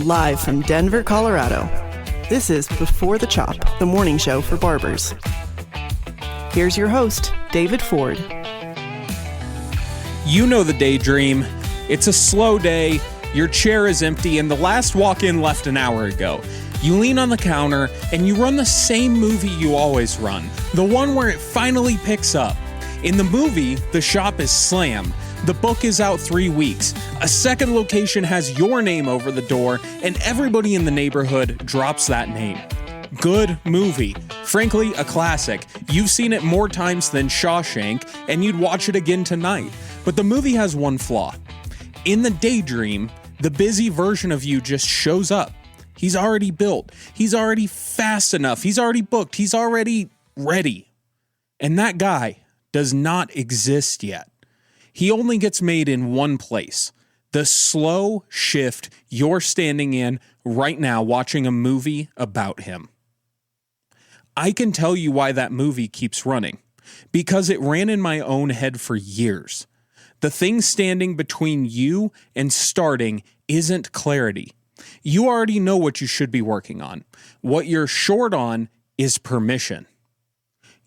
live from Denver, Colorado. This is Before the Chop, the morning show for barbers. Here's your host, David Ford. You know the daydream. It's a slow day, your chair is empty, and the last walk-in left an hour ago. You lean on the counter, and you run the same movie you always run, the one where it finally picks up. In the movie, the shop is slammed. The book is out 3 weeks. A second location has your name over the door, and everybody in the neighborhood drops that name. Good movie. Frankly, a classic. You've seen it more times than Shawshank, and you'd watch it again tonight. But the movie has one flaw. In the daydream, the busy version of you just shows up. He's already built. He's already fast enough. He's already booked. He's already ready. And that guy does not exist yet. He only gets made in one place. The slow shift you're standing in right now watching a movie about him. I can tell you why that movie keeps running. Because it ran in my own head for years. The thing standing between you and starting isn't clarity. You already know what you should be working on. What you're short on is permission.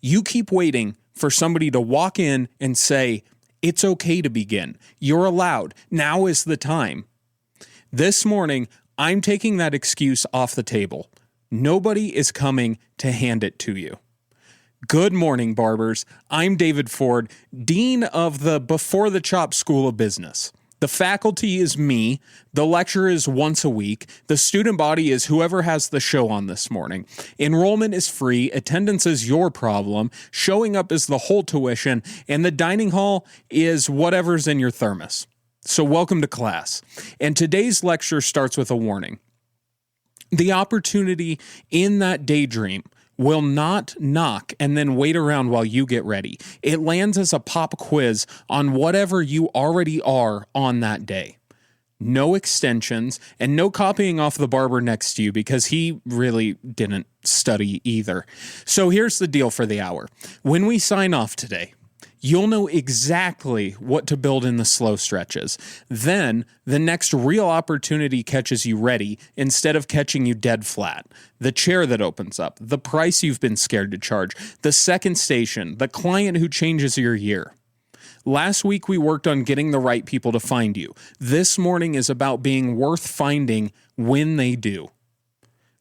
You keep waiting for somebody to walk in and say, "It's okay to begin. You're allowed. Now is the time." This morning, I'm taking that excuse off the table. Nobody is coming to hand it to you. Good morning, barbers. I'm David Ford, Dean of the Before the Chop School of Business. The faculty is me. The lecture is once a week. The student body is whoever has the show on this morning. Enrollment is free. Attendance is your problem. Showing up is the whole tuition. And the dining hall is whatever's in your thermos. So welcome to class. And today's lecture starts with a warning. The opportunity in that daydream will not knock and then wait around while you get ready. It lands as a pop quiz on whatever you already are on that day. No extensions and no copying off the barber next to you because he really didn't study either. So here's the deal for the hour. When we sign off today, you'll know exactly what to build in the slow stretches. Then, the next real opportunity catches you ready instead of catching you dead flat. The chair that opens up, the price you've been scared to charge, the second station, the client who changes your year. Last week, we worked on getting the right people to find you. This morning is about being worth finding when they do.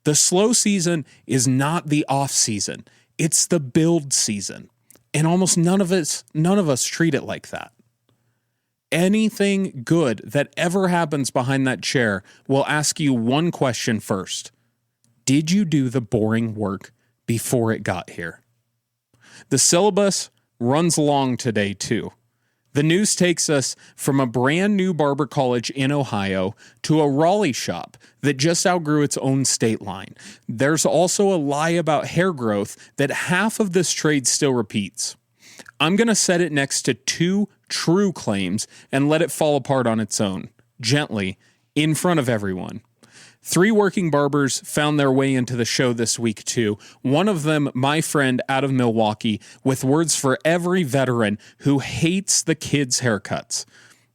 The slow season is not the off season. It's the build season. And almost none of us treat it like that. Anything good that ever happens behind that chair will ask you one question first. Did you do the boring work before it got here? The syllabus runs long today too. The news takes us from a brand new barber college in Ohio to a Raleigh shop that just outgrew its own state line. There's also a lie about hair growth that half of this trade still repeats. I'm going to set it next to two true claims and let it fall apart on its own, gently, in front of everyone. 3 working barbers found their way into the show this week too. One of them, my friend out of Milwaukee, with words for every veteran who hates the kids' haircuts.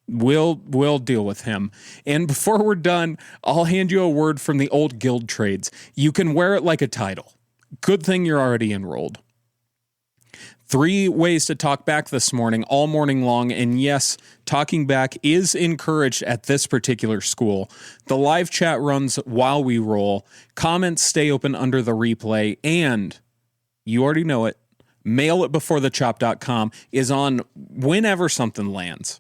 We'll deal with him. And before we're done, I'll hand you a word from the old guild trades. You can wear it like a title. Good thing you're already enrolled. 3 ways to talk back this morning, all morning long. And yes, talking back is encouraged at this particular school. The live chat runs while we roll. Comments stay open under the replay. And you already know it. Mail at beforethechop.com is on whenever something lands.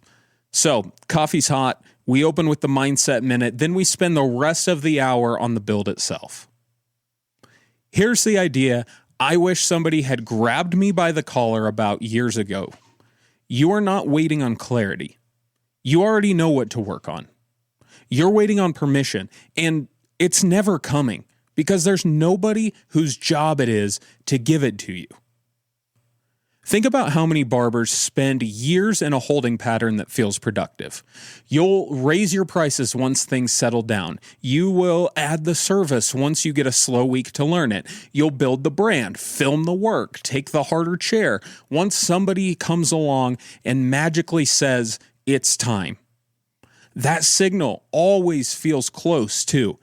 So coffee's hot. We open with the mindset minute. Then we spend the rest of the hour on the build itself. Here's the idea I wish somebody had grabbed me by the collar about years ago. You are not waiting on clarity. You already know what to work on. You're waiting on permission, and it's never coming because there's nobody whose job it is to give it to you. Think about how many barbers spend years in a holding pattern that feels productive. You'll raise your prices once things settle down. You will add the service once you get a slow week to learn it. You'll build the brand, film the work, take the harder chair. Once somebody comes along and magically says, it's time. That signal always feels close too.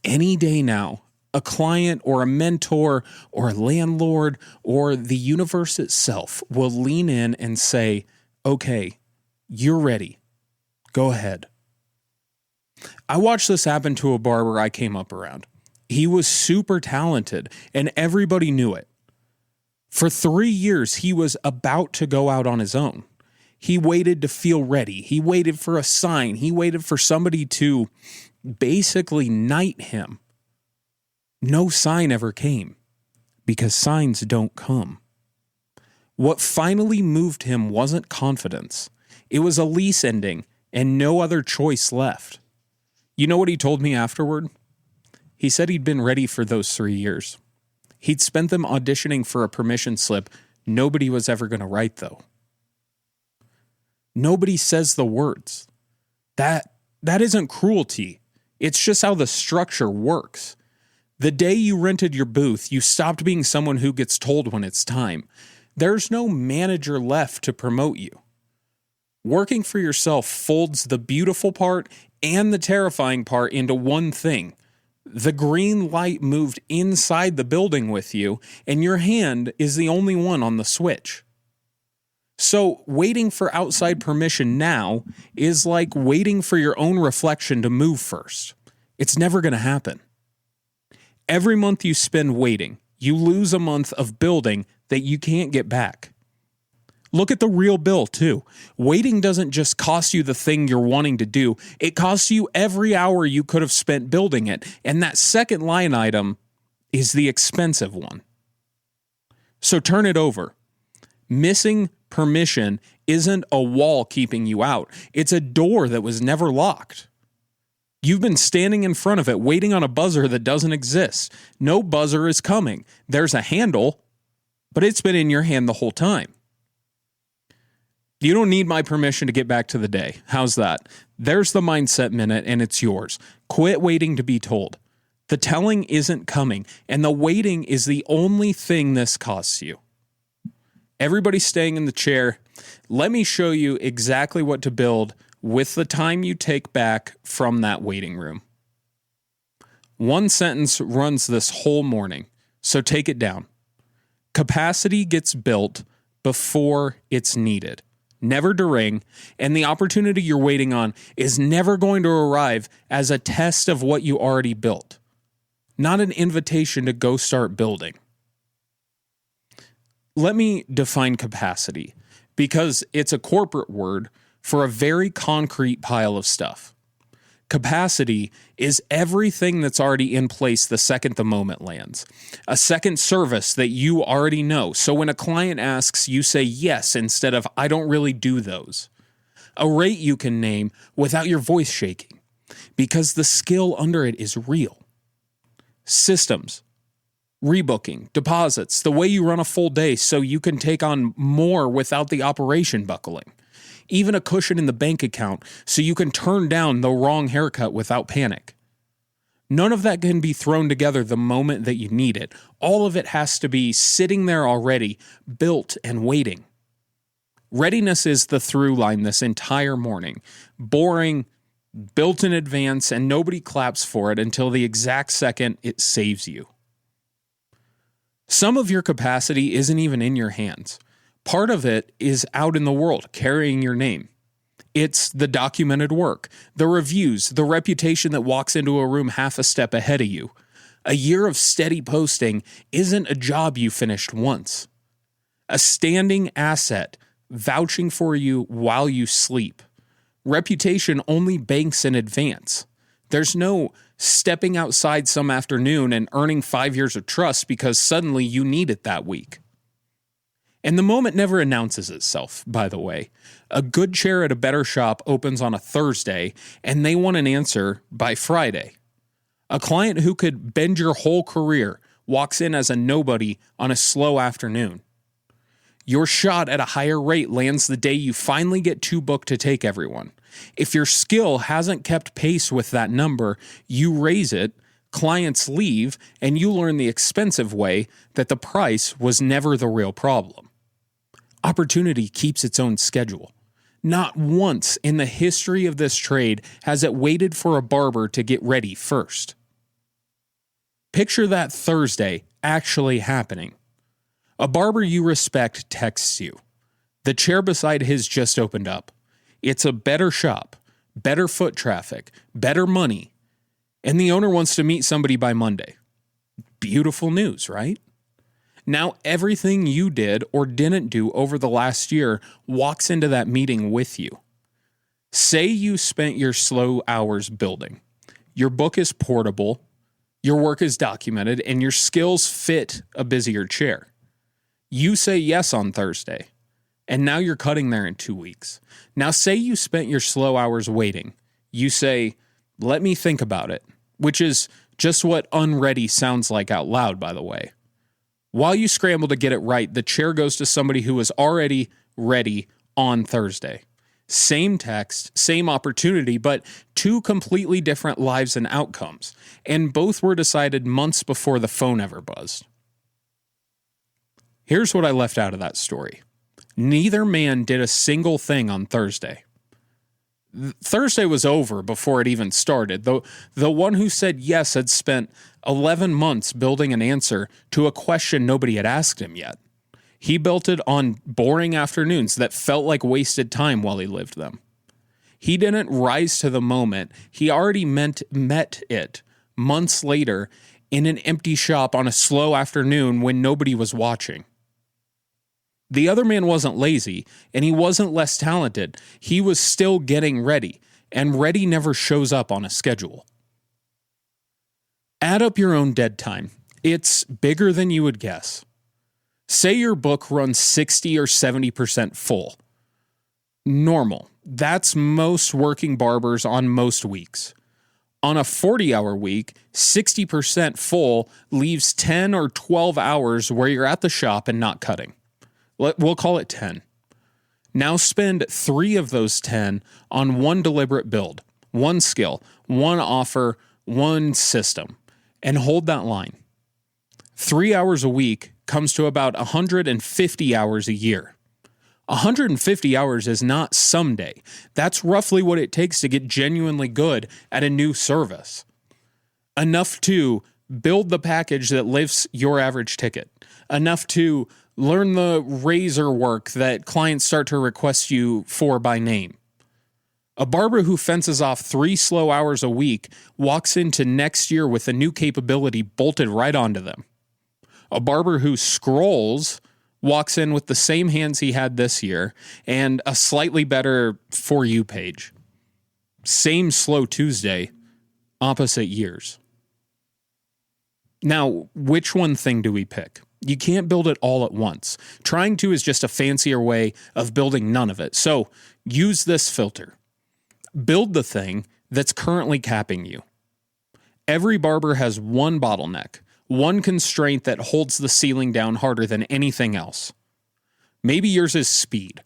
Any day now, a client or a mentor or a landlord or the universe itself will lean in and say, okay, you're ready. Go ahead. I watched this happen to a barber I came up around. He was super talented and everybody knew it. For 3 years, he was about to go out on his own. He waited to feel ready. He waited for a sign. He waited for somebody to basically knight him. No sign ever came because signs don't come. What finally moved him wasn't confidence. It was a lease ending and no other choice left. You know what he told me afterward? He said he'd been ready for those 3 years. He'd spent them auditioning for a permission slip nobody was ever going to write, though. Nobody says the words. That isn't cruelty. It's just how the structure works. The day you rented your booth, you stopped being someone who gets told when it's time. There's no manager left to promote you. Working for yourself folds the beautiful part and the terrifying part into one thing. The green light moved inside the building with you, and your hand is the only one on the switch. So waiting for outside permission now is like waiting for your own reflection to move first. It's never going to happen. Every month you spend waiting, you lose a month of building that you can't get back. Look at the real bill, too. Waiting doesn't just cost you the thing you're wanting to do. It costs you every hour you could have spent building it. And that second line item is the expensive one. So turn it over. Missing permission isn't a wall keeping you out. It's a door that was never locked. You've been standing in front of it waiting on a buzzer that doesn't exist. No buzzer is coming. There's a handle, but it's been in your hand the whole time. You don't need my permission to get back to the day. How's that? There's the mindset minute and it's yours. Quit waiting to be told. The telling isn't coming, and the waiting is the only thing this costs you. Everybody's staying in the chair. Let me show you exactly what to build with the time you take back from that waiting room. One sentence runs this whole morning, so take it down. Capacity gets built before it's needed, never during, and the opportunity you're waiting on is never going to arrive as a test of what you already built, not an invitation to go start building. Let me define capacity, because it's a corporate word for a very concrete pile of stuff. Capacity is everything that's already in place the second the moment lands. A second service that you already know. So when a client asks, you say yes instead of I don't really do those. A rate you can name without your voice shaking, because the skill under it is real. Systems, rebooking, deposits, the way you run a full day so you can take on more without the operation buckling. Even a cushion in the bank account so you can turn down the wrong haircut without panic. None of that can be thrown together the moment that you need it. All of it has to be sitting there already, built and waiting. Readiness is the through line this entire morning. Boring, built in advance, and nobody claps for it until the exact second it saves you. Some of your capacity isn't even in your hands. Part of it is out in the world, carrying your name. It's the documented work, the reviews, the reputation that walks into a room half a step ahead of you. A year of steady posting isn't a job you finished once. A standing asset vouching for you while you sleep. Reputation only banks in advance. There's no stepping outside some afternoon and earning 5 years of trust because suddenly you need it that week. And the moment never announces itself, by the way. A good chair at a better shop opens on a Thursday, and they want an answer by Friday. A client who could bend your whole career walks in as a nobody on a slow afternoon. Your shot at a higher rate lands the day you finally get too booked to take everyone. If your skill hasn't kept pace with that number, you raise it, clients leave, and you learn the expensive way that the price was never the real problem. Opportunity keeps its own schedule. Not once in the history of this trade has it waited for a barber to get ready first. Picture that Thursday actually happening. A barber you respect texts you. The chair beside his just opened up. It's a better shop, better foot traffic, better money, and the owner wants to meet somebody by Monday. Beautiful news, right? Now everything you did or didn't do over the last year walks into that meeting with you. Say you spent your slow hours building. Your book is portable, your work is documented, and your skills fit a busier chair. You say yes on Thursday, and now you're cutting there in 2 weeks. Now say you spent your slow hours waiting. You say, let me think about it, which is just what unready sounds like out loud, by the way. While you scramble to get it right, the chair goes to somebody who was already ready on Thursday. Same text, same opportunity, but two completely different lives and outcomes. And both were decided months before the phone ever buzzed. Here's what I left out of that story. Neither man did a single thing on Thursday. Thursday was over before it even started. The one who said yes had spent 11 months building an answer to a question nobody had asked him yet. He built it on boring afternoons that felt like wasted time while he lived them. He didn't rise to the moment. He already met it months later in an empty shop on a slow afternoon when nobody was watching. The other man wasn't lazy, and he wasn't less talented. He was still getting ready, and ready never shows up on a schedule. Add up your own dead time. It's bigger than you would guess. Say your book runs 60 or 70% full. Normal. That's most working barbers on most weeks. On a 40-hour week, 60% full leaves 10 or 12 hours where you're at the shop and not cutting. We'll call it 10. Now spend 3 of those 10 on one deliberate build, one skill, one offer, one system, and hold that line. 3 hours a week comes to about 150 hours a year. 150 hours is not someday. That's roughly what it takes to get genuinely good at a new service. Enough to build the package that lifts your average ticket. Enough to learn the razor work that clients start to request you for by name. A barber who fences off 3 slow hours a week walks into next year with a new capability bolted right onto them. A barber who scrolls walks in with the same hands he had this year and a slightly better For You page. Same slow Tuesday, opposite years. Now, which one thing do we pick? You can't build it all at once. Trying to is just a fancier way of building none of it. So use this filter. Build the thing that's currently capping you. Every barber has one bottleneck, one constraint that holds the ceiling down harder than anything else. Maybe yours is speed.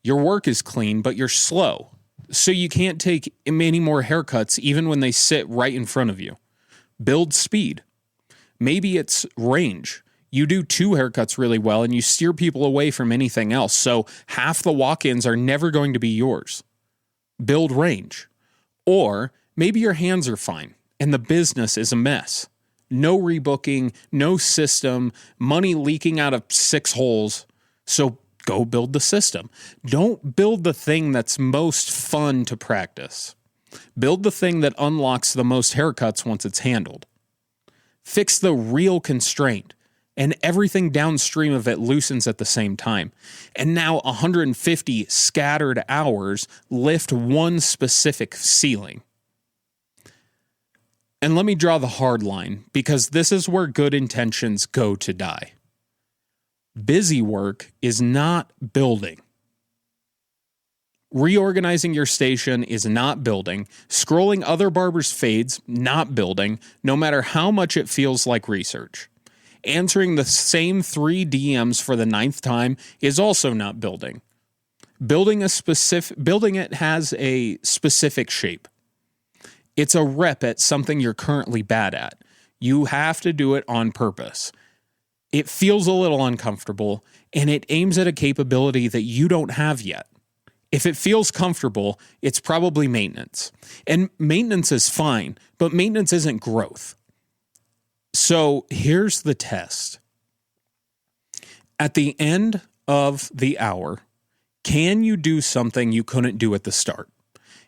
Your work is clean, but you're slow, so you can't take many more haircuts even when they sit right in front of you. Build speed. Maybe it's range. You do 2 haircuts really well and you steer people away from anything else, so half the walk-ins are never going to be yours. Build range. Or maybe your hands are fine and the business is a mess. No rebooking, no system, money leaking out of 6 holes, so go build the system. Don't build the thing that's most fun to practice. Build the thing that unlocks the most haircuts once it's handled. Fix the real constraint, and everything downstream of it loosens at the same time. And now 150 scattered hours lift one specific ceiling. And let me draw the hard line, because this is where good intentions go to die. Busy work is not building. Reorganizing your station is not building. Scrolling other barbers' fades, not building, no matter how much it feels like research. Answering the same 3 DMs for the 9th time is also not building. Building it has a specific shape. It's a rep at something you're currently bad at. You have to do it on purpose. It feels a little uncomfortable, and it aims at a capability that you don't have yet. If it feels comfortable, it's probably maintenance. And maintenance is fine, but maintenance isn't growth. So here's the test. At the end of the hour, can you do something you couldn't do at the start?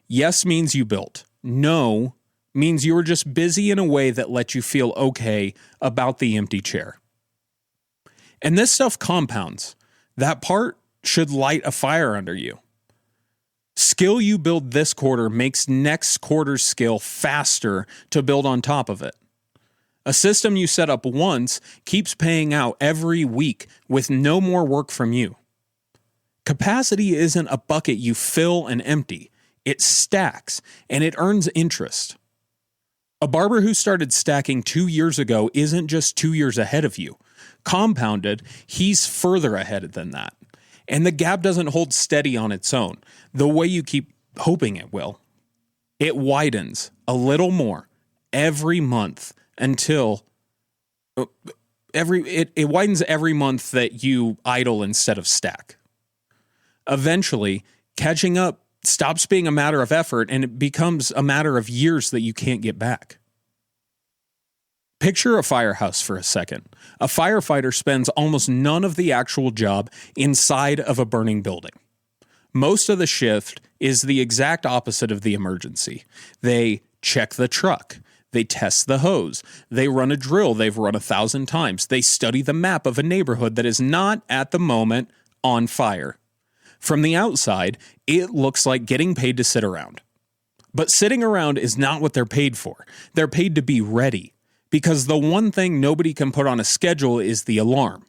Yes means you built. No means you were just busy in a way that let you feel okay about the empty chair. And this stuff compounds. That part should light a fire under you. Skill you build this quarter makes next quarter's skill faster to build on top of it. A system you set up once keeps paying out every week with no more work from you. Capacity isn't a bucket you fill and empty. It stacks, and it earns interest. A barber who started stacking 2 years ago isn't just 2 years ahead of you. Compounded, he's further ahead than that. And the gap doesn't hold steady on its own, the way you keep hoping it will. It widens a little more every month until it widens every month that you idle instead of stack. Eventually, catching up stops being a matter of effort and it becomes a matter of years that you can't get back. Picture a firehouse for a second. A firefighter spends almost none of the actual job inside of a burning building. Most of the shift is the exact opposite of the emergency. They check the truck. They test the hose. They run a drill they've run 1,000 times. They study the map of a neighborhood that is not at the moment on fire. From the outside, it looks like getting paid to sit around. But sitting around is not what they're paid for. They're paid to be ready. Because the one thing nobody can put on a schedule is the alarm.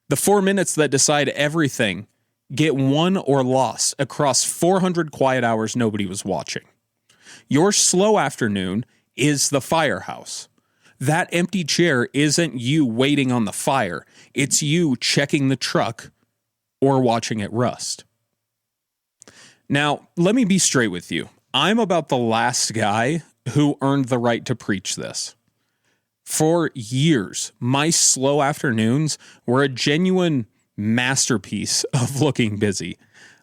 The 4 minutes that decide everything get won or lost across 400 quiet hours nobody was watching. Your slow afternoon is the firehouse. That empty chair isn't you waiting on the fire. It's you checking the truck or watching it rust. Now, let me be straight with you. I'm about the last guy who earned the right to preach this. For years, my slow afternoons were a genuine masterpiece of looking busy.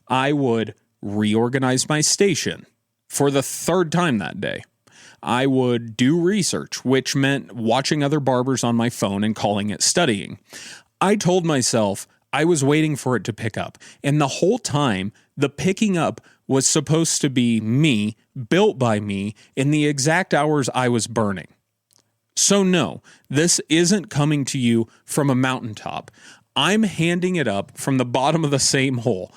I would reorganize my station for the third time that day. I would do research, which meant watching other barbers on my phone and calling it studying. I told myself I was waiting for it to pick up, and the whole time, the picking up was supposed to be me, built by me, in the exact hours I was burning. So no, this isn't coming to you from a mountaintop. I'm handing it up from the bottom of the same hole.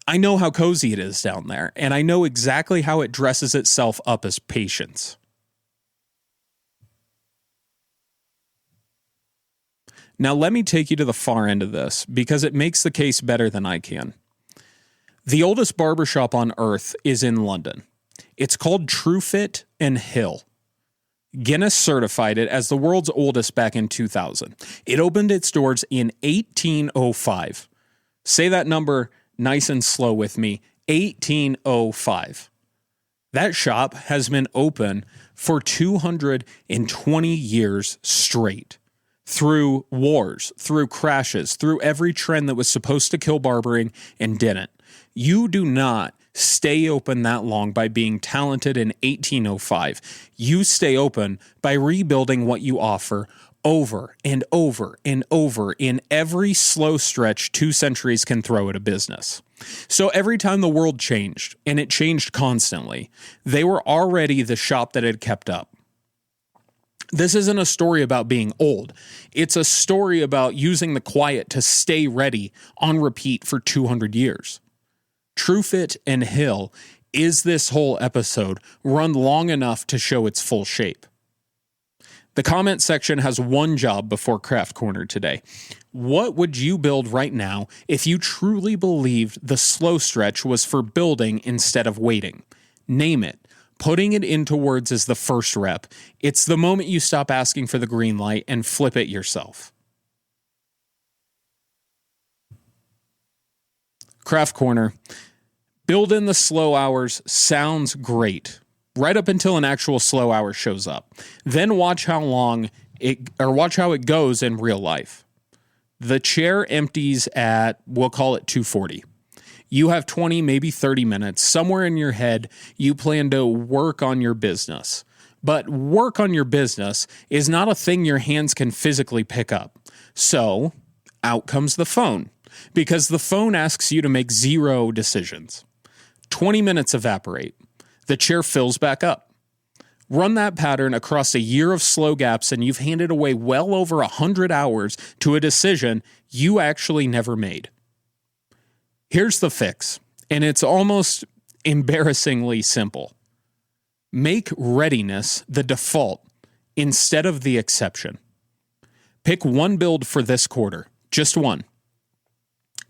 I know how cozy it is down there, and I know exactly how it dresses itself up as patience. Now let me take you to the far end of this, because it makes the case better than I can. The oldest barbershop on earth is in London. It's called Truefit and Hill. Guinness certified it as the world's oldest back in 2000. It opened its doors in 1805. Say that number nice and slow with me, 1805. That shop has been open for 220 years straight. Through wars, through crashes, through every trend that was supposed to kill barbering and didn't. You do not stay open that long by being talented in 1805. You stay open by rebuilding what you offer over and over and over in every slow stretch 2 centuries can throw at a business. So every time the world changed, and it changed constantly, they were already the shop that had kept up. This isn't a story about being old. It's a story about using the quiet to stay ready on repeat for 200 years. Truefit and Hill is this whole episode run long enough to show its full shape. The comment section has one job before Craft Corner today. What would you build right now if you truly believed the slow stretch was for building instead of waiting? Name it. Putting it into words is the first rep. It's the moment you stop asking for the green light and flip it yourself. Craft Corner. Build in the slow hours sounds great, right up until an actual slow hour shows up. Then watch how it goes in real life. The chair empties at, we'll call it 2:40. You have 20, maybe 30 minutes. Somewhere in your head, you plan to work on your business. But work on your business is not a thing your hands can physically pick up. So out comes the phone, because the phone asks you to make 0 decisions. 20 minutes evaporate. The chair fills back up. Run that pattern across a year of slow gaps and you've handed away well over 100 hours to a decision you actually never made. Here's the fix, and it's almost embarrassingly simple. Make readiness the default instead of the exception. Pick one build for this quarter, just one.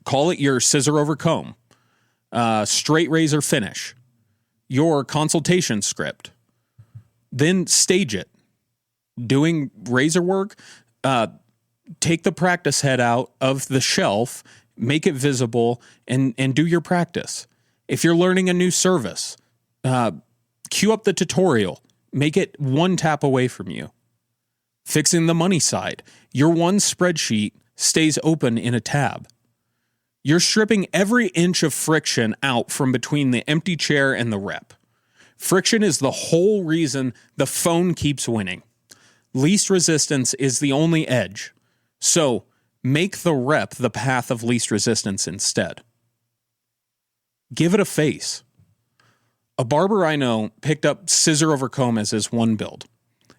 Call it your scissor over comb, straight razor finish, your consultation script. Then stage it. Doing razor work, take the practice head out of the shelf, make it visible, and do your practice. If you're learning a new service, queue up the tutorial. Make it one tap away from you. Fixing the money side. Your one spreadsheet stays open in a tab. You're stripping every inch of friction out from between the empty chair and the rep. Friction is the whole reason the phone keeps winning. Least resistance is the only edge. So make the rep the path of least resistance instead. Give it a face. A barber I know picked up scissor over comb as his one build.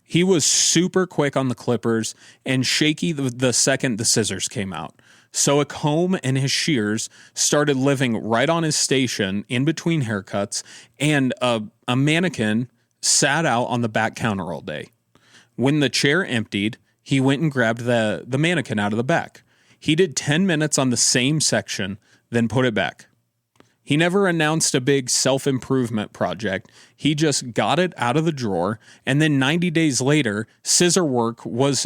He was super quick on the clippers and shaky the second the scissors came out. So a comb and his shears started living right on his station in between haircuts, and a mannequin sat out on the back counter all day. When the chair emptied, he went and grabbed the mannequin out of the back. He did 10 minutes on the same section, then put it back. He never announced a big self-improvement project. He just got it out of the drawer, and then 90 days later, scissor work was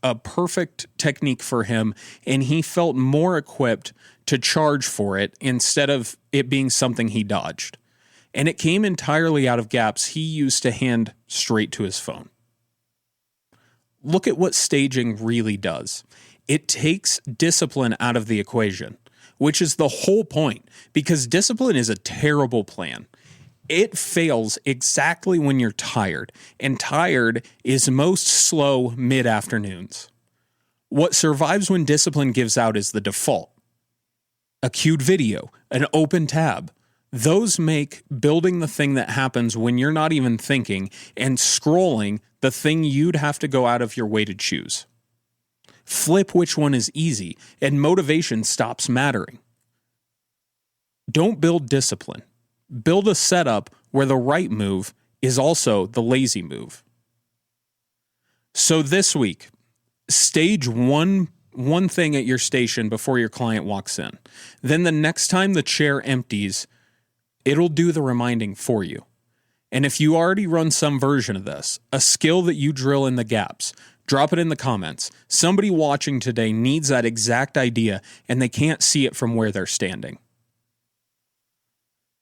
a perfect technique for him, and he felt more equipped to charge for it instead of it being something he dodged. And it came entirely out of gaps he used to hand straight to his phone. Look at what staging really does. It takes discipline out of the equation, which is the whole point, because discipline is a terrible plan. It fails exactly when you're tired, and tired is most slow mid-afternoons. What survives when discipline gives out is the default. A queued video, an open tab. Those make building the thing that happens when you're not even thinking and scrolling the thing you'd have to go out of your way to choose. Flip which one is easy, and motivation stops mattering. Don't build discipline. Build a setup where the right move is also the lazy move. So this week, stage one thing at your station before your client walks in. Then the next time the chair empties, it'll do the reminding for you. And if you already run some version of this, a skill that you drill in the gaps, drop it in the comments. Somebody watching today needs that exact idea, and they can't see it from where they're standing.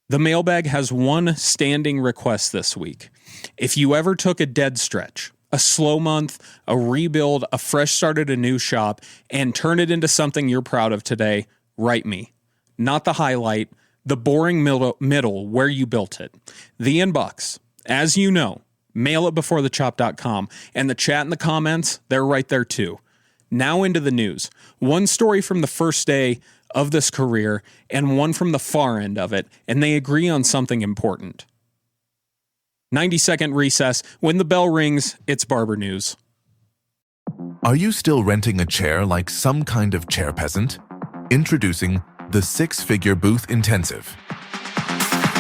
The mailbag has one standing request this week. If you ever took a dead stretch, a slow month, a rebuild, a fresh start at a new shop, and turn it into something you're proud of today, write me. Not the highlight, the boring middle where you built it. The inbox, as you know, mail it beforethechop.com, and the chat in the comments, they're right there too. Now into the news. One story from the first day of this career and one from the far end of it, and they agree on something important. 90-second recess. When the bell rings, it's barber news. Are you still renting a chair like some kind of chair peasant? Introducing the 6-Figure Booth Intensive.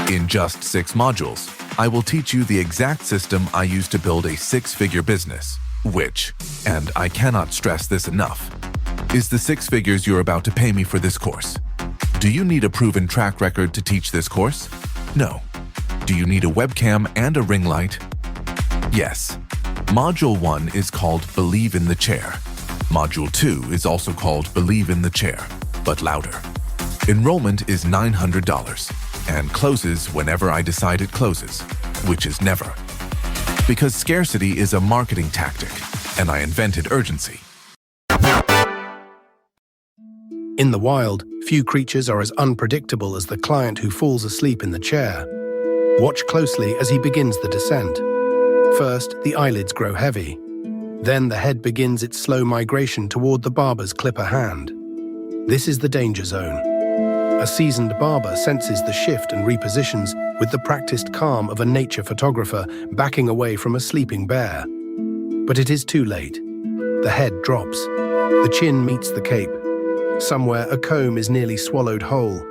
In just 6 modules, I will teach you the exact system I use to build a 6-figure business, which, and I cannot stress this enough, is the 6 figures you're about to pay me for this course. Do you need a proven track record to teach this course? No. Do you need a webcam and a ring light? Yes. Module 1 is called Believe in the Chair. Module 2 is also called Believe in the Chair, but louder. Enrollment is $900 and closes whenever I decide it closes, which is never. Because scarcity is a marketing tactic, and I invented urgency. In the wild, few creatures are as unpredictable as the client who falls asleep in the chair. Watch closely as he begins the descent. First, the eyelids grow heavy. Then the head begins its slow migration toward the barber's clipper hand. This is the danger zone. A seasoned barber senses the shift and repositions with the practiced calm of a nature photographer backing away from a sleeping bear. But it is too late. The head drops. The chin meets the cape. Somewhere, a comb is nearly swallowed whole.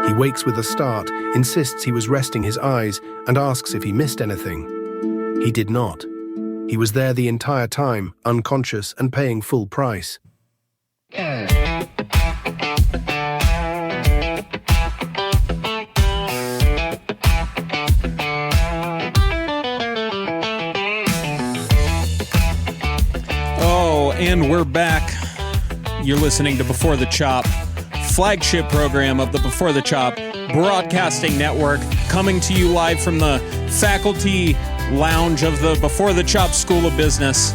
He wakes with a start, insists he was resting his eyes, and asks if he missed anything. He did not. He was there the entire time, unconscious and paying full price. Oh, and we're back. You're listening to Before the Chop, flagship program of the Before the Chop Broadcasting Network, coming to you live from the faculty lounge of the Before the Chop School of Business,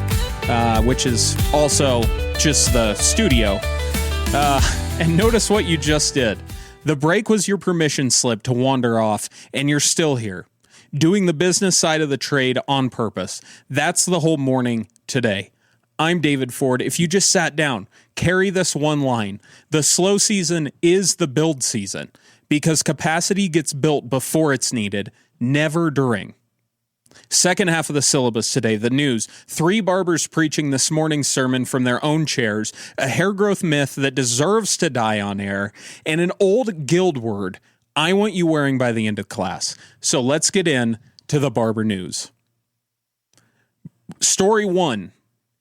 which is also just the studio. And notice what you just did. The break was your permission slip to wander off, and you're still here, doing the business side of the trade on purpose. That's the whole morning today. I'm David Ford. If you just sat down, carry this one line. The slow season is the build season, because capacity gets built before it's needed, never during. Second half of the syllabus today, the news. 3 barbers preaching this morning's sermon from their own chairs, a hair growth myth that deserves to die on air, and an old guild word I want you wearing by the end of class. So let's get in to the barber news. Story 1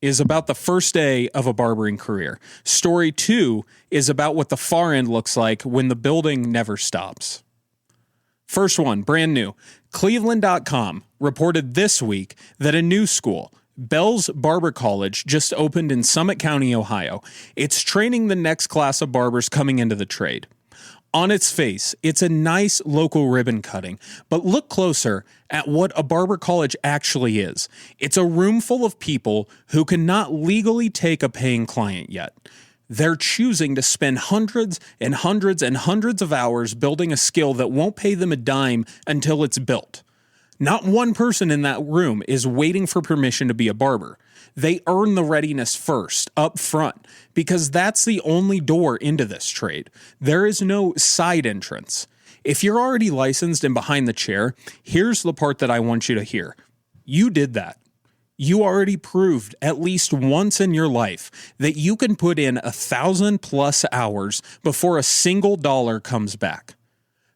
is about the first day of a barbering career. Story 2 is about what the far end looks like when the building never stops. First one, brand new. Cleveland.com reported this week that a new school, Bell's Barber College, just opened in Summit County, Ohio. It's training the next class of barbers coming into the trade. On its face, it's a nice local ribbon cutting, but look closer at what a barber college actually is. It's a room full of people who cannot legally take a paying client yet. They're choosing to spend hundreds and hundreds and hundreds of hours building a skill that won't pay them a dime until it's built. Not one person in that room is waiting for permission to be a barber. They earn the readiness first, up front, because that's the only door into this trade. There is no side entrance. If you're already licensed and behind the chair, here's the part that I want you to hear. You did that. You already proved at least once in your life that you can put in 1,000+ hours before a single dollar comes back.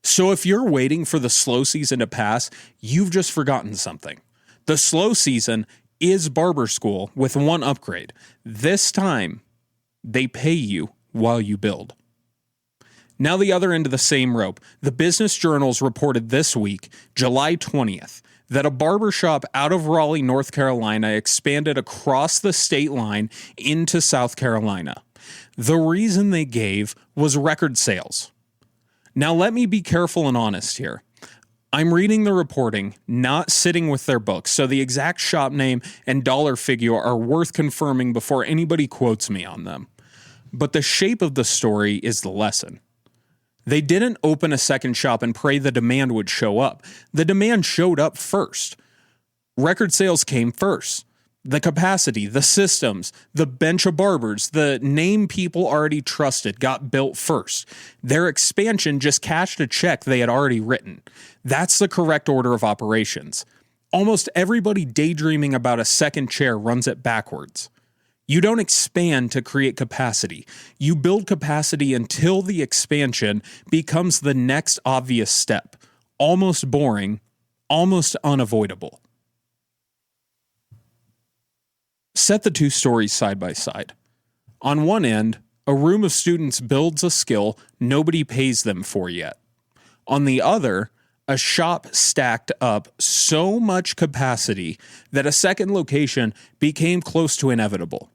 So if you're waiting for the slow season to pass, you've just forgotten something. The slow season is barber school with one upgrade. This time, they pay you while you build. Now the other end of the same rope. The Business Journals reported this week, July 20th, that a barbershop out of Raleigh, North Carolina expanded across the state line into South Carolina. The reason they gave was record sales. Now let me be careful and honest here. I'm reading the reporting, not sitting with their books, so the exact shop name and dollar figure are worth confirming before anybody quotes me on them. But the shape of the story is the lesson. They didn't open a second shop and pray the demand would show up. The demand showed up first. Record sales came first. The capacity, the systems, the bench of barbers, the name people already trusted got built first. Their expansion just cashed a check they had already written. That's the correct order of operations. Almost everybody daydreaming about a second chair runs it backwards. You don't expand to create capacity. You build capacity until the expansion becomes the next obvious step. Almost boring, almost unavoidable. Set the two stories side by side. On one end, a room of students builds a skill nobody pays them for yet. On the other, a shop stacked up so much capacity that a second location became close to inevitable.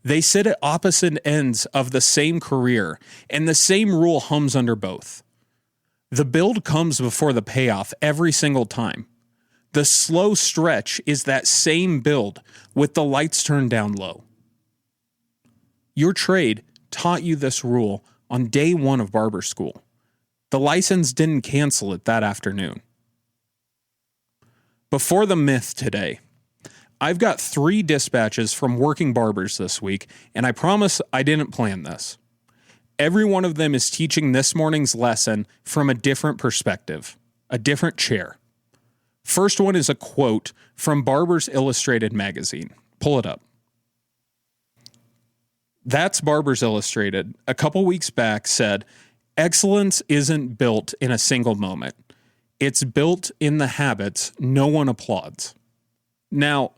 They sit at opposite ends of the same career, and the same rule hums under both. The build comes before the payoff every single time. The slow stretch is that same build with the lights turned down low. Your trade taught you this rule on day one of barber school. The license didn't cancel it that afternoon. Before the myth today, I've got 3 dispatches from working barbers this week, and I promise I didn't plan this. Every one of them is teaching this morning's lesson from a different perspective, a different chair. First one is a quote from Barbers Illustrated magazine. Pull it up. That's Barbers Illustrated. A couple weeks back said, "Excellence isn't built in a single moment. It's built in the habits no one applauds." Now,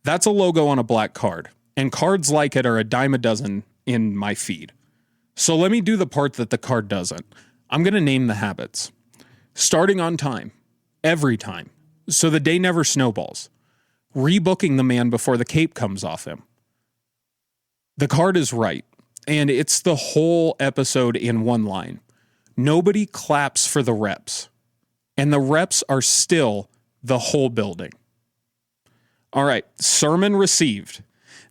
that's a logo on a black card, and cards like it are a dime a dozen in my feed. So let me do the part that the card doesn't. I'm going to name the habits. Starting on time, every time, so the day never snowballs. Rebooking the man before the cape comes off him. The card is right, and it's the whole episode in one line. Nobody claps for the reps, and the reps are still the whole building. All right, sermon received.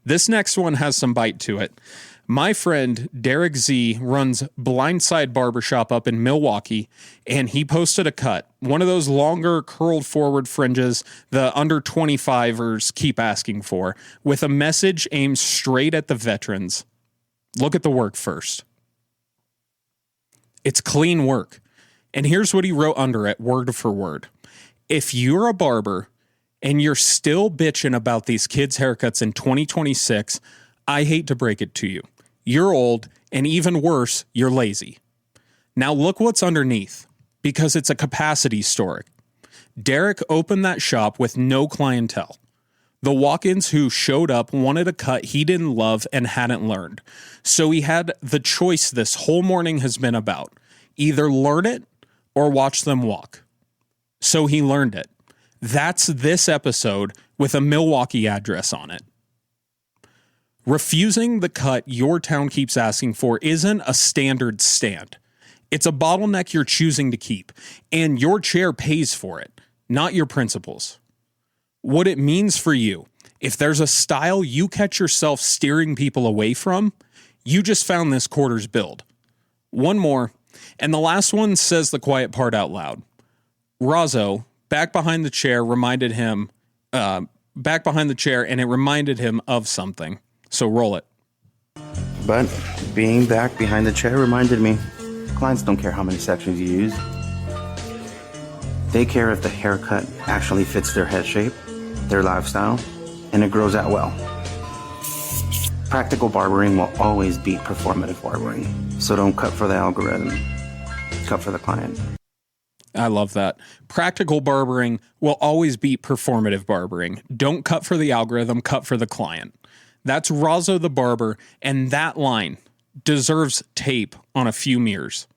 This next one has some bite to it. My friend Derek Z runs Blindside Barbershop up in Milwaukee, and he posted a cut, one of those longer curled forward fringes the under 25ers keep asking for, with a message aimed straight at the veterans. Look at the work first. It's clean work. And here's what he wrote under it, word for word. If you're a barber and you're still bitching about these kids' haircuts in 2026, I hate to break it to you. You're old, and even worse, you're lazy. Now look what's underneath, because it's a capacity story. Derek opened that shop with no clientele. The walk-ins who showed up wanted a cut he didn't love and hadn't learned. So he had the choice this whole morning has been about. Either learn it or watch them walk. So he learned it. That's this episode with a Milwaukee address on it. Refusing the cut your town keeps asking for isn't a standard stand. It's a bottleneck you're choosing to keep, and your chair pays for it, not your principles. What it means for you, if there's a style you catch yourself steering people away from, you just found this quarter's build. One more, and the last one says the quiet part out loud. Razzo, back behind the chair, and it reminded him of something. So roll it. But being back behind the chair reminded me, clients don't care how many sections you use. They care if the haircut actually fits their head shape, their lifestyle, and it grows out well. Practical barbering will always beat performative barbering. So don't cut for the algorithm, cut for the client. I love that. Practical barbering will always beat performative barbering. Don't cut for the algorithm, cut for the client. That's Razzo the barber, and that line deserves tape on a few mirrors.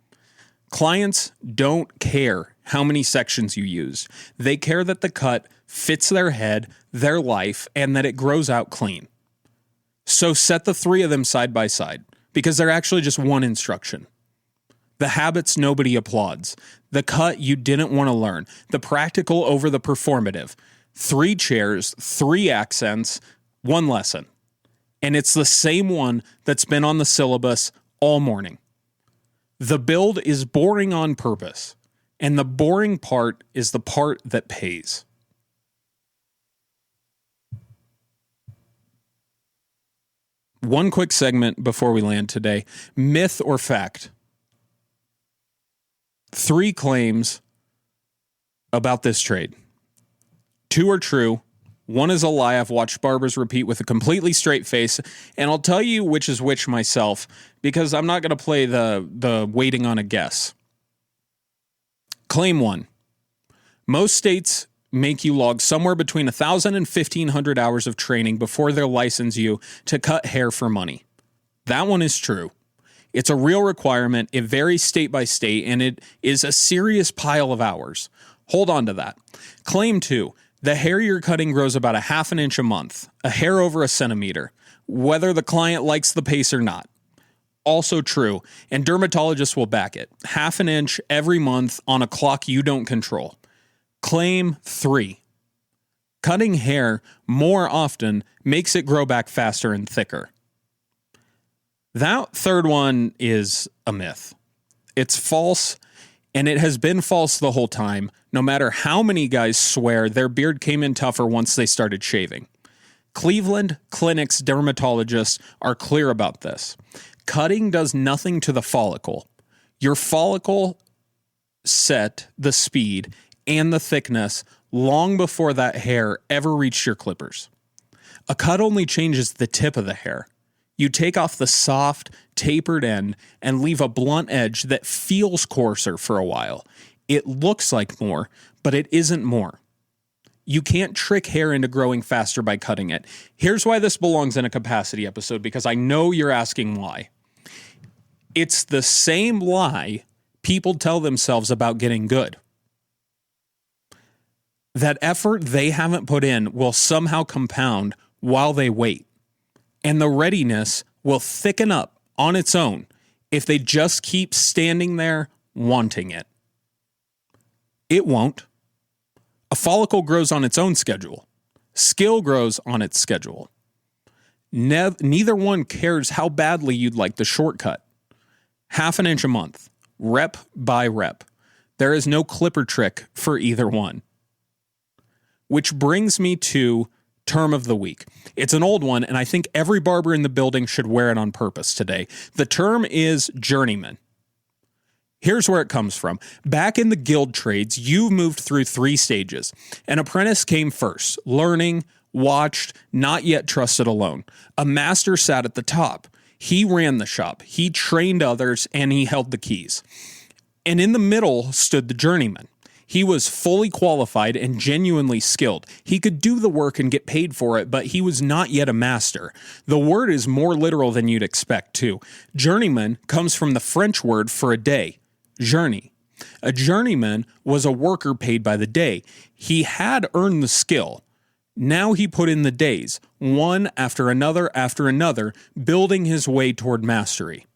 Clients don't care how many sections you use. They care that the cut fits their head, their life, and that it grows out clean. So set the 3 of them side by side, because they're actually just one instruction. The habits nobody applauds. The cut you didn't want to learn. The practical over the performative. 3 chairs, 3 accents, 1 lesson. And it's the same one that's been on the syllabus all morning. The build is boring on purpose, and the boring part is the part that pays. One quick segment before we land today. Myth or fact? 3 claims about this trade. 2 are true. 1 is a lie I've watched barbers repeat with a completely straight face, and I'll tell you which is which myself, because I'm not going to play the waiting on a guess. Claim 1. Most states make you log somewhere between 1,000 and 1,500 hours of training before they'll license you to cut hair for money. That one is true. It's a real requirement. It varies state by state, and it is a serious pile of hours. Hold on to that. Claim 2. The hair you're cutting grows about 1/2 inch a month, a hair over a centimeter, whether the client likes the pace or not. Also true, and dermatologists will back it. 1/2 inch every month on a clock you don't control. Claim 3. Cutting hair more often makes it grow back faster and thicker. That third one is a myth. It's false, And it has been false the whole time, no matter how many guys swear their beard came in tougher once they started shaving. Cleveland Clinic's dermatologists are clear about this. Cutting does nothing to the follicle. Your follicle set the speed and the thickness long before that hair ever reached your clippers. A cut only changes the tip of the hair. You take off the soft, tapered end and leave a blunt edge that feels coarser for a while. It looks like more, but it isn't more. You can't trick hair into growing faster by cutting it. Here's why this belongs in a capacity episode, because I know you're asking why. It's the same lie people tell themselves about getting good. That effort they haven't put in will somehow compound while they wait. And the readiness will thicken up on its own if they just keep standing there wanting it. It won't. A follicle grows on its own schedule. Skill grows on its schedule. Neither one cares how badly you'd like the shortcut. Half an inch a month, rep by rep. There is no clipper trick for either one. Which brings me to term of the week. It's an old one, and I think every barber in the building should wear it on purpose today. The term is journeyman. Here's where it comes from. Back in the guild trades, you moved through 3 stages. An apprentice came first, learning, watched, not yet trusted alone. A master sat at the top. He ran the shop. He trained others, and he held the keys. And in the middle stood the journeyman. He was fully qualified and genuinely skilled. He could do the work and get paid for it, but he was not yet a master. The word is more literal than you'd expect, too. Journeyman comes from the French word for a day, journey. A journeyman was a worker paid by the day. He had earned the skill. Now he put in the days, one after another, building his way toward mastery.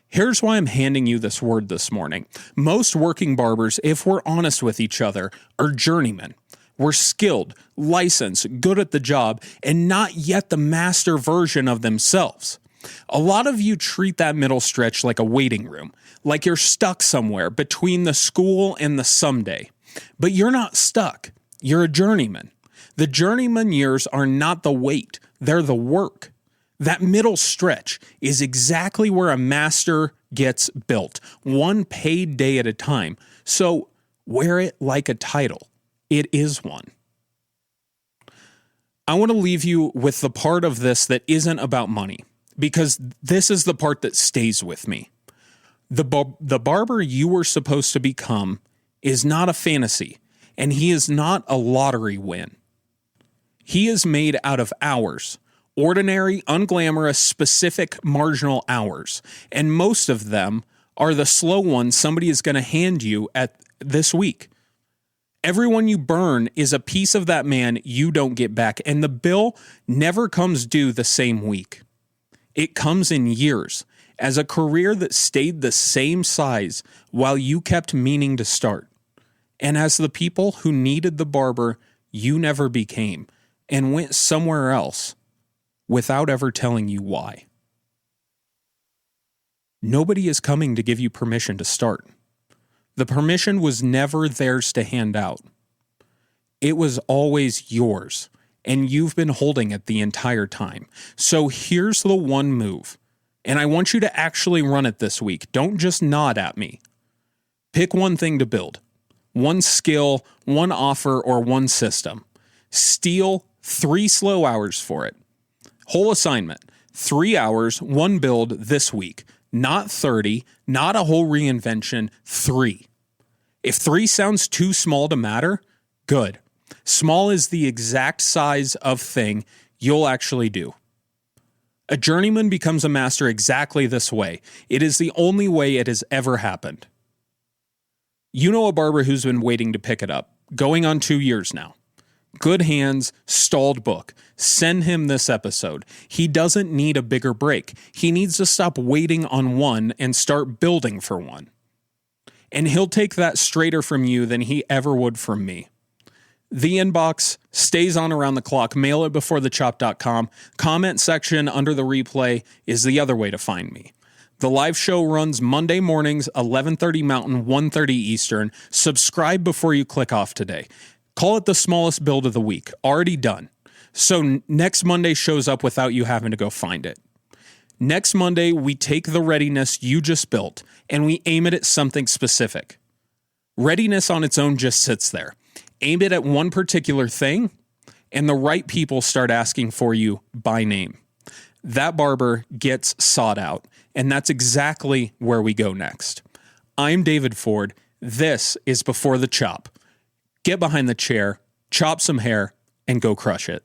Here's why I'm handing you this word this morning. Most working barbers, if we're honest with each other, are journeymen. We're skilled, licensed, good at the job, and not yet the master version of themselves. A lot of you treat that middle stretch like a waiting room, like you're stuck somewhere between the school and the someday. But you're not stuck. You're a journeyman. The journeyman years are not the wait, they're the work. That middle stretch is exactly where a master gets built, one paid day at a time. So wear it like a title. It is one. I want to leave you with the part of this that isn't about money, because this is the part that stays with me. The barber you were supposed to become is not a fantasy, and he is not a lottery win. He is made out of hours. Ordinary, unglamorous, specific, marginal hours. And most of them are the slow ones somebody is going to hand you at this week. Everyone you burn is a piece of that man you don't get back, and the bill never comes due the same week. It comes in years, as a career that stayed the same size while you kept meaning to start, and as the people who needed the barber you never became and went somewhere else without ever telling you why. Nobody is coming to give you permission to start. The permission was never theirs to hand out. It was always yours, and you've been holding it the entire time. So here's the one move, and I want you to actually run it this week. Don't just nod at me. Pick one thing to build. One skill, one offer, or one system. Steal 3 slow hours for it. Whole assignment, 3 hours, 1 build this week. Not 30, not a whole reinvention, 3. If 3 sounds too small to matter, good. Small is the exact size of thing you'll actually do. A journeyman becomes a master exactly this way. It is the only way it has ever happened. You know a barber who's been waiting to pick it up, going on 2 years now. Good hands, stalled book. Send him this episode. He doesn't need a bigger break. He needs to stop waiting on one and start building for one. And he'll take that straighter from you than he ever would from me. The inbox stays on around the clock. Mail it beforethechop.com. Comment section under the replay is the other way to find me. The live show runs Monday mornings, 11:30 Mountain, 1:30 Eastern. Subscribe before you click off today. Call it the smallest build of the week. Already done. So next Monday shows up without you having to go find it. Next Monday, we take the readiness you just built and we aim it at something specific. Readiness on its own just sits there. Aim it at one particular thing, and the right people start asking for you by name. That barber gets sought out, and that's exactly where we go next. I'm David Ford. This is Before the Chop. Get behind the chair, chop some hair, and go crush it.